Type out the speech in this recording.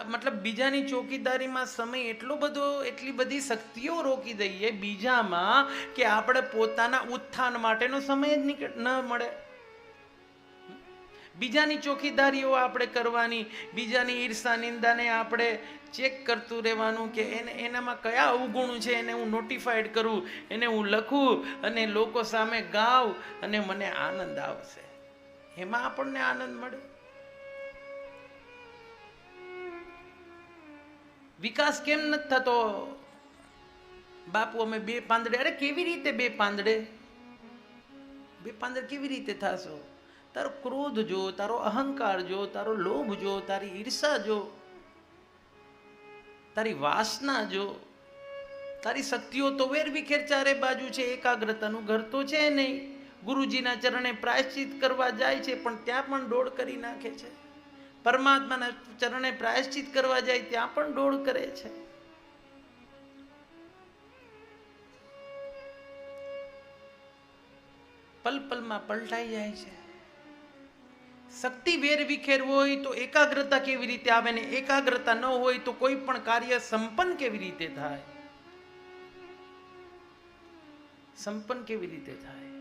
મતલબ બીજાની ચોકીદારીમાં સમય એટલો બધો, એટલી બધી શક્તિઓ રોકી દઈએ બીજામાં કે આપણે પોતાના ઉત્થાન માટેનો સમય જ ન મળે. બીજાની ચોકીદારીઓ આપણે કરવાની, બીજાની ઈર્ષા નિંદાને આપણે ચેક કરતું રહેવાનું કે એનામાં કયા અવગુણ છે, એને હું નોટિફાઈડ કરું, એને હું લખું અને લોકો સામે ગાવ અને મને આનંદ આવશે. એમાં આપણને આનંદ મળે. વિકાસ કેમ નથી થતો? બાપુ અમે બે પાંદડે. અરે કેવી રીતે બે પાંદડે? બે પાંદડે કેવી રીતે થશો? તારો ક્રોધ જો, તારો અહંકાર જો, તારો લોભ જો, તારી ઈર્ષા જો, તારી વાસના જો, તારી શક્તિઓ તો વેરવિખેર ચારે બાજુ છે. એકાગ્રતાનું ઘર તો છે નહીં. ગુરુજીના ચરણે પ્રાયશ્ચિત કરવા જાય છે પણ ત્યાં પણ દોડ કરી નાખે છે. પરમાત્માના ચરણે પ્રાયશ્ચિત કરવા જાય ત્યાં પણ દોડ કરે છે. પલ પલમાં પલટાઈ જાય છે. શક્તિ વેર વિખેર હોય તો એકાગ્રતા કેવી રીતે આવે ને એકાગ્રતા ન હોય તો કોઈ પણ કાર્ય સંપન્ન કેવી રીતે થાય? સંપન્ન કેવી રીતે થાય?